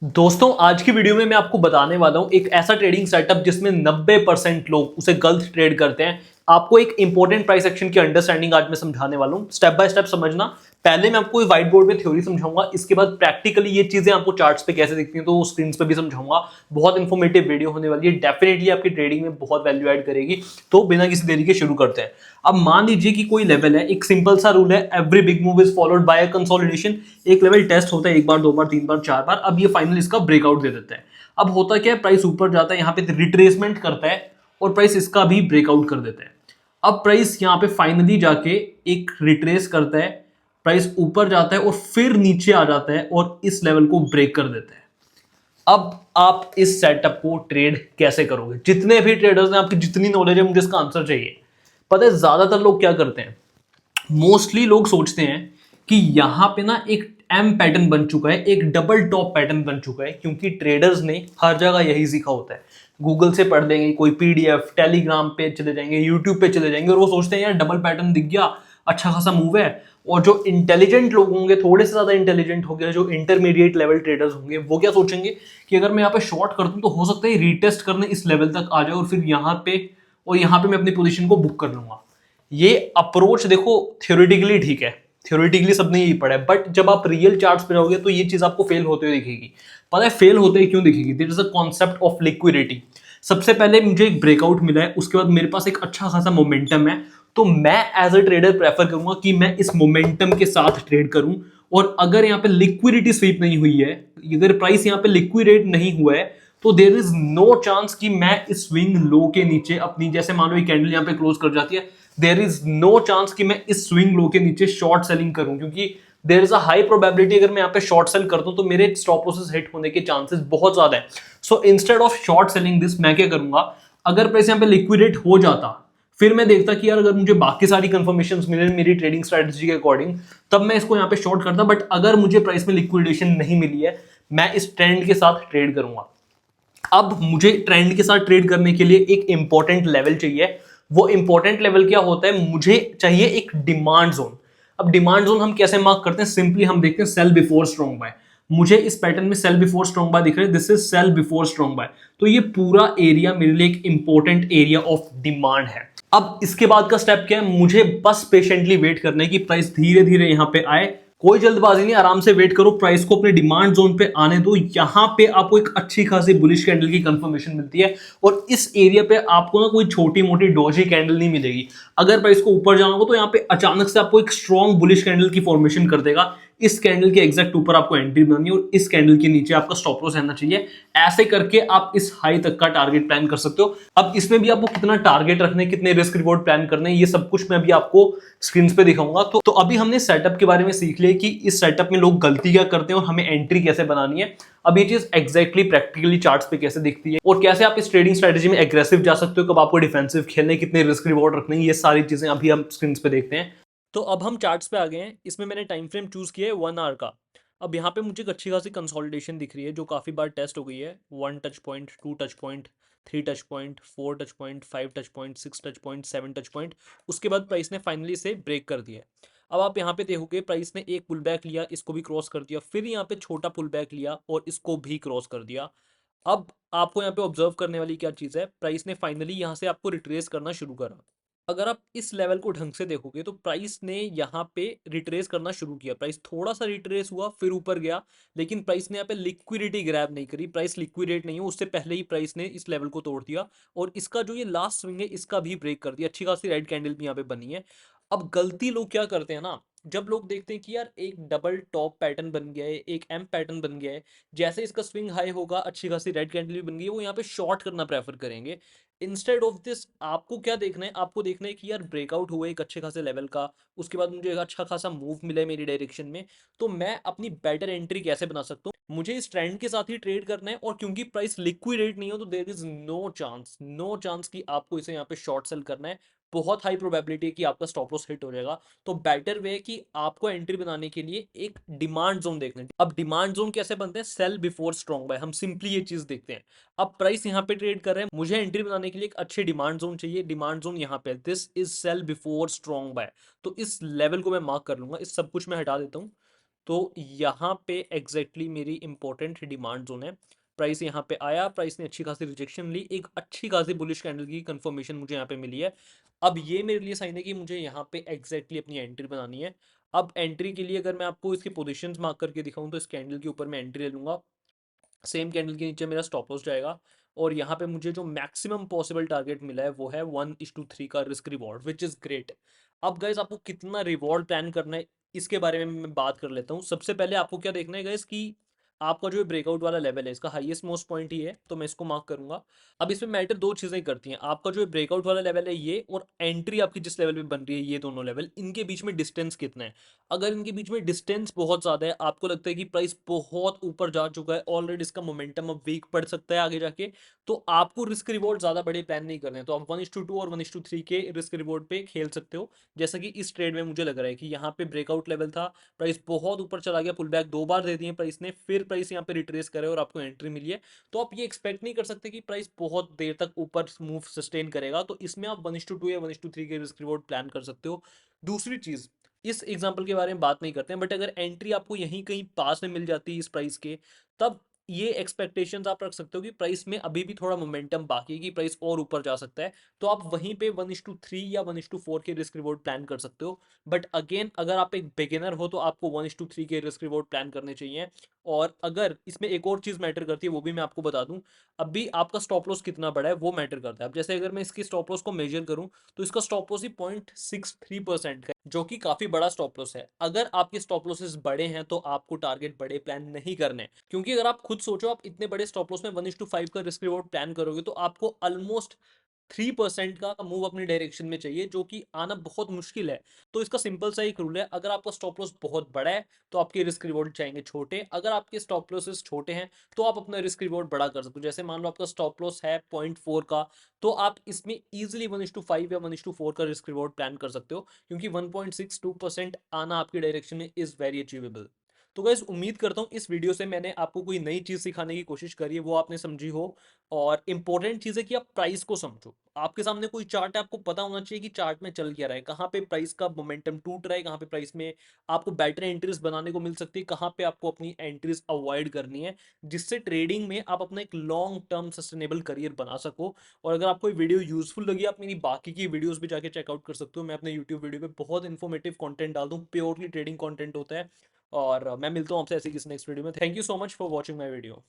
दोस्तों आज की वीडियो में मैं आपको बताने वाला हूं एक ऐसा ट्रेडिंग सेटअप जिसमें 90% लोग उसे गलत ट्रेड करते हैं। आपको एक इंपॉर्टेंट प्राइस एक्शन की अंडरस्टैंडिंग आज मैं समझाने वाला हूं, स्टेप बाय स्टेप समझना। पहले मैं आपको व्हाइट बोर्ड में थ्योरी समझाऊंगा, इसके बाद प्रैक्टिकली ये चीजें आपको चार्ट्स पे कैसे दिखती हैं तो स्क्रीन पे भी समझाऊंगा। बहुत इंफॉर्मेटिव वीडियो होने वाली है, डेफिनेटली आपकी ट्रेडिंग में बहुत वैल्यू ऐड करेगी। तो बिना किसी देरी के शुरू करते हैं। अब मान लीजिए कि कोई लेवल है, एक सिंपल सा रूल है, every big move is followed by a consolidation. एक लेवल टेस्ट होता है एक बार, दो बार, तीन बार, चार बार, अब ये फाइनल इसका ब्रेकआउट दे देता है। अब होता क्या है, प्राइस ऊपर जाता है, यहाँ पे रिट्रेसमेंट करता है और प्राइस इसका भी ब्रेकआउट कर देता है। अब प्राइस यहाँ पे फाइनली जाके एक रिट्रेस करता है, प्राइस ऊपर जाता है और फिर नीचे आ जाता है और इस लेवल को ब्रेक कर देता है। अब आप इस सेटअप को ट्रेड कैसे करोगे? जितने भी ट्रेडर्स हैं, आपकी जितनी नॉलेज है, मुझे इसका आंसर चाहिए। पता है ज्यादातर लोग क्या करते हैं? मोस्टली लोग सोचते हैं कि यहां पे ना एक एम पैटर्न बन चुका है, एक डबल टॉप पैटर्न बन चुका है, क्योंकि ट्रेडर्स ने हर जगह यही सीखा होता है। गूगल से पढ़ देंगे, कोई पीडीएफ, टेलीग्राम पे चले जाएंगे, यूट्यूब पे चले जाएंगे और वो सोचते हैं यार डबल पैटर्न दिख गया, अच्छा खासा मूव है। और जो इंटेलिजेंट लोग होंगे, थोड़े से ज्यादा इंटेलिजेंट हो गए, जो इंटरमीडिएट लेवल ट्रेडर्स होंगे, वो क्या सोचेंगे कि अगर मैं यहाँ पे शॉर्ट कर दूं तो हो सकता है रीटेस्ट करने इस लेवल तक आ जाए और फिर यहाँ पे और यहाँ पे मैं अपनी पोजीशन को बुक कर लूंगा। ये अप्रोच देखो थ्योरेटिकली ठीक है, थ्योरेटिकली सबने यही पढ़ा है, बट जब आप रियल चार्ट्स पे रहोगे तो ये चीज आपको फेल होते हुए दिखेगी। पता है फेल होते क्यों दिखेगी? This is a concept of liquidity. सबसे पहले मुझे एक ब्रेकआउट मिला है, उसके बाद मेरे पास एक अच्छा खासा मोमेंटम है, तो मैं एज अ ट्रेडर प्रेफर करूंगा कि मैं इस मोमेंटम के साथ ट्रेड करूं। और अगर यहाँ पे लिक्विडिटी स्वीप नहीं हुई है, अगर प्राइस यहाँ पे लिक्विडेट नहीं हुआ है, तो देर इज नो चांस कि मैं इस स्विंग लो के नीचे अपनी, जैसे मान लो ये कैंडल यहाँ पे क्लोज कर जाती है, देर इज नो चांस कि मैं इस स्विंग लो के नीचे शॉर्ट सेलिंग करूं, क्योंकि there is a high probability अगर मैं यहाँ पे शॉर्ट सेल करता हूं तो मेरे स्टॉप लॉसेस हिट होने के चांसेस बहुत ज्यादा है। So instead of short selling this, मैं क्या करूंगा, अगर प्राइस यहाँ पे लिक्विडेट हो जाता, फिर मैं देखता कि यार अगर मुझे बाकी सारी कंफर्मेशन मिले मेरी ट्रेडिंग स्ट्रेटजी के अकॉर्डिंग, तब मैं इसको यहाँ पे शॉर्ट करता। बट अगर मुझे प्राइस में लिक्विडेशन नहीं मिली है, मैं इस ट्रेंड के साथ ट्रेड करूंगा। अब मुझे ट्रेंड के साथ ट्रेड करने के लिए एक इंपॉर्टेंट लेवल चाहिए। वो इंपॉर्टेंट लेवल क्या होता है? मुझे चाहिए एक डिमांड जोन। अब डिमांड जोन हम कैसे मार्क करते हैं? सिंपली हम देखते हैं सेल बिफोर स्ट्रॉन्ग बाय। मुझे इस पैटर्न में सेल बिफोर स्ट्रॉन्ग बाय दिख रहा है, this is sell before strong buy. तो ये पूरा एरिया मेरे लिए एक इंपॉर्टेंट एरिया ऑफ डिमांड है। अब इसके बाद का स्टेप क्या है? मुझे बस पेशेंटली वेट करना है कि प्राइस धीरे धीरे यहां पे आए। कोई जल्दबाजी नहीं, आराम से वेट करो, प्राइस को अपने डिमांड जोन पे आने दो। यहां पे आपको एक अच्छी खासी बुलिश कैंडल की कंफर्मेशन मिलती है और इस एरिया पे आपको ना कोई छोटी मोटी डोजी कैंडल नहीं मिलेगी। अगर प्राइस को ऊपर जाना हो तो यहाँ पे अचानक से आपको एक स्ट्रॉन्ग बुलिश कैंडल की फॉर्मेशन कर देगा। इस कैंडल के एग्जैक्ट ऊपर आपको एंट्री बनानी है और इस कैंडल के नीचे आपका स्टॉप लॉस रहना चाहिए। ऐसे करके आप इस हाई तक का टारगेट प्लान कर सकते हो। अब इसमें भी आपको कितना टारगेट रखने, कितने रिस्क रिवॉर्ड प्लान करने, ये सब कुछ मैं अभी आपको स्क्रीन पे दिखाऊंगा। तो अभी हमने सेटअप के बारे में सीख लिया कि इस सेटअप में लोग गलती क्या करते हैं और हमें एंट्री कैसे बनानी है। अब ये चीज एग्जैक्टली प्रैक्टिकली चार्ट्स पे कैसे दिखती है और कैसे आप इस ट्रेडिंग स्ट्रेटजी में एग्रेसिव जा सकते हो, कब आपको डिफेंसिव खेलने, कितने रिस्क रिवॉर्ड रखने, ये सारी चीजें अभी हम स्क्रीन पे देखते हैं। तो अब हम चार्ट्स पे आ गए हैं। इसमें मैंने टाइम फ्रेम चूज किया है 1 आवर का। अब यहाँ पे मुझे एक अच्छी खासी कंसोलिडेशन दिख रही है जो काफी बार टेस्ट हो गई है। 1 touch point, 2 touch point, 3 touch point, 4 touch point, 5 touch point, 6 touch point, 7 touch point. उसके बाद प्राइस ने फाइनली से ब्रेक कर दिया है। अब आप यहाँ पे देखोगे प्राइस ने एक पुल बैक लिया, इसको भी क्रॉस कर दिया, फिर यहाँ पे छोटा पुल बैक लिया और इसको भी क्रॉस कर दिया। अब आपको यहाँ पे ऑब्जर्व करने वाली क्या चीज है, प्राइस ने फाइनली यहाँ से आपको रिट्रेस करना शुरू करा। अगर आप इस लेवल को ढंग से देखोगे तो प्राइस ने यहाँ पे रिट्रेस करना शुरू किया, प्राइस थोड़ा सा रिट्रेस हुआ फिर ऊपर गया, लेकिन प्राइस ने यहाँ पे लिक्विडिटी ग्रैब नहीं करी, प्राइस लिक्विडेट नहीं हो उससे पहले ही प्राइस ने इस लेवल को तोड़ दिया और इसका जो ये लास्ट स्विंग है इसका भी ब्रेक कर दिया। अच्छी खासी रेड कैंडल भी यहाँ पे बनी है। अब गलती लोग क्या करते हैं ना, जब लोग देखते हैं कि यार एक डबल टॉप पैटर्न बन गया है, एक एम पैटर्न बन गया है, जैसे इसका स्विंग हाई होगा, अच्छी खासी रेड कैंडल भी बन गई है, वो यहाँ पे शॉर्ट करना प्रेफर करेंगे। इंस्टेड ऑफ दिस आपको क्या देखना है, आपको देखना है कि यार ब्रेकआउट हुआ एक अच्छे खासे लेवल का, उसके बाद मुझे एक अच्छा खासा मूव मिला है मेरी डायरेक्शन में, तो मैं अपनी बेटर एंट्री कैसे बना सकता हूँ। मुझे इस ट्रेंड के साथ ही ट्रेड करना है और क्योंकि प्राइस लिक्विडेट नहीं हो तो देयर इज नो चांस कि आपको इसे यहाँ पे शॉर्ट सेल करना है। बहुत हाई प्रोबेबिलिटी है कि आपका स्टॉप लॉस हिट हो जाएगा। तो बेटर वे कि आपको एंट्री बनाने के लिए एक डिमांड जोन देखना है। अब डिमांड जोन कैसे बनते हैं? सेल बिफोर स्ट्रॉन्ग बाय, हम सिंपली ये चीज देखते हैं। अब प्राइस यहाँ पे ट्रेड कर रहे हैं, मुझे एंट्री बनाने के लिए एक अच्छे डिमांड जोन चाहिए। डिमांड जोन यहाँ पे, this is sell before strong buy. तो इस लेवल को मैं मार्क कर लूंगा, इस सब कुछ मैं हटा देता हूँ। तो यहाँ पे एग्जैक्टली मेरी इंपॉर्टेंट डिमांड जोन है। प्राइस यहाँ पे आया, प्राइस ने अच्छी खासी रिजेक्शन ली, एक अच्छी खासी बुलिश कैंडल की कंफर्मेशन मुझे यहाँ पे मिली है। अब ये मेरे लिए साइन है कि मुझे यहाँ पे एग्जैक्टली अपनी एंट्री बनानी है। अब एंट्री के लिए अगर मैं आपको इसकी पोजीशंस मार्क करके दिखाऊं तो इस कैंडल के ऊपर मैं एंट्री ले लूंगा, सेम कैंडल के नीचे मेरा स्टॉप लॉस जाएगा, और यहाँ पे मुझे जो मैक्सिमम पॉसिबल टारगेट मिला है वो है 1:3 का risk reward, which is great. अब गाइज आपको कितना रिवॉर्ड प्लान करना है इसके बारे में मैं बात कर लेता हूँ। सबसे पहले आपको क्या देखना है गाइज कि आपका जो ब्रेकआउट वाला लेवल है इसका हाईएस्ट मोस्ट पॉइंट ही है, तो मैं इसको मार्क करूंगा। अब इसमें मैटर दो चीजें करती हैं, आपका जो ब्रेकआउट वाला लेवल है ये, और एंट्री आपकी जिस लेवल पे बन रही है, ये दोनों लेवल, इनके बीच में डिस्टेंस कितना है। अगर इनके बीच में डिस्टेंस बहुत ज़्यादा है, आपको लगता है कि प्राइस बहुत ऊपर जा चुका है ऑलरेडी, इसका मोमेंटम अब वीक पड़ सकता है आगे जाके, तो आपको रिस्क रिवॉर्ड ज़्यादा बड़े प्लान नहीं करने, तो आप 1:2 और 1:3 के रिस्क रिवॉर्ड पे खेल सकते हो। जैसा कि इस ट्रेड में मुझे लग रहा है कि यहाँ पे ब्रेकआउट लेवल था, प्राइस बहुत ऊपर चला गया, पुल बैक 2 बार दे दिए प्राइस ने, फिर प्राइस यहाँ पे रिट्रेस करे और आपको एंट्री मिली है। तो आप ये एक्सपेक्ट नहीं कर सकते कि प्राइस बहुत देर तक ऊपर मूव सस्टेन करेगा, तो इसमें आप 1:2 या 1:3 के रिस्क रिवॉर्ड प्लान कर सकते हो। दूसरी चीज़, इस एग्जाम्पल के बारे में बात नहीं करते हैं, बट अगर एंट्री आपको यहीं कहीं पास में मिल जाती है इस प्राइस के, तब ये एक्सपेक्टेशंस आप रख सकते हो कि प्राइस में अभी भी थोड़ा मोमेंटम बाकी है कि प्राइस और ऊपर जा सकता है, तो आप वहीं पे 1:3 या 1:4 के रिस्क रिवॉर्ड प्लान कर सकते हो। बट अगेन अगर आप एक बिगिनर हो तो आपको 1:3 के रिस्क रिवॉर्ड प्लान करने चाहिए। और अगर इसमें एक और चीज़ मैटर करती है, वो भी मैं आपको बता दूं, अभी आपका स्टॉप लॉस कितना बड़ा है वो मैटर करता है। अब जैसे अगर मैं इसकी स्टॉप लॉस को मेजर करूं तो इसका स्टॉप लॉस ही 0.63% का है, जो कि काफी बड़ा स्टॉप लॉस है। अगर आपके स्टॉप लॉसेस बड़े हैं तो आपको टारगेट बड़े प्लान नहीं करने हैं। क्योंकि अगर आप खुद सोचो, आप इतने बड़े स्टॉप लॉस में 1:5 का रिस्क रिवॉर्ड प्लान करोगे तो आपको ऑलमोस्ट 3% का मूव अपनी डायरेक्शन में चाहिए, जो कि आना बहुत मुश्किल है। तो इसका सिंपल सा एक रूल है, अगर आपका स्टॉप लॉस बहुत बड़ा है तो आपके रिस्क रिवॉर्ड चाहेंगे छोटे, अगर आपके स्टॉप लॉसेस छोटे हैं तो आप अपना रिस्क रिवॉर्ड बड़ा कर सकते हो। जैसे मान लो आपका स्टॉप लॉस है 0.4 का, तो आप इसमें इजीली 1:5 या 1:4 का रिस्क रिवॉर्ड प्लान कर सकते हो, क्योंकि 1.62% आना आपकी डायरेक्शन में इज वेरी अचीवेबल। तो गाइस उम्मीद करता हूँ इस वीडियो से मैंने आपको कोई नई चीज़ सिखाने की कोशिश करी है, वो आपने समझी हो। और इंपॉर्टेंट चीज़ है कि आप प्राइस को समझो, आपके सामने कोई चार्ट है, आपको पता होना चाहिए कि चार्ट में चल क्या रहा है, कहाँ पे प्राइस का मोमेंटम टूट रहा है, कहाँ पे प्राइस में आपको बेटर एंट्रीज बनाने को मिल सकती है, कहाँ पे आपको अपनी एंट्रीज अवॉइड करनी है, जिससे ट्रेडिंग में आप अपना एक लॉन्ग टर्म सस्टेनेबल करियर बना सको। और अगर आपको ये वीडियो यूजफुल लगी, आप मेरी बाकी की वीडियोस भी जाके चेकआउट कर सकते हो। मैं अपने यूट्यूब वीडियो पे बहुत इन्फॉर्मेटिव कंटेंट डालता हूँ, प्योरली ट्रेडिंग कंटेंट होता है। और मैं मिलता हूँ आपसे ऐसे किसी नेक्स्ट वीडियो में। Thank you so much for watching my video.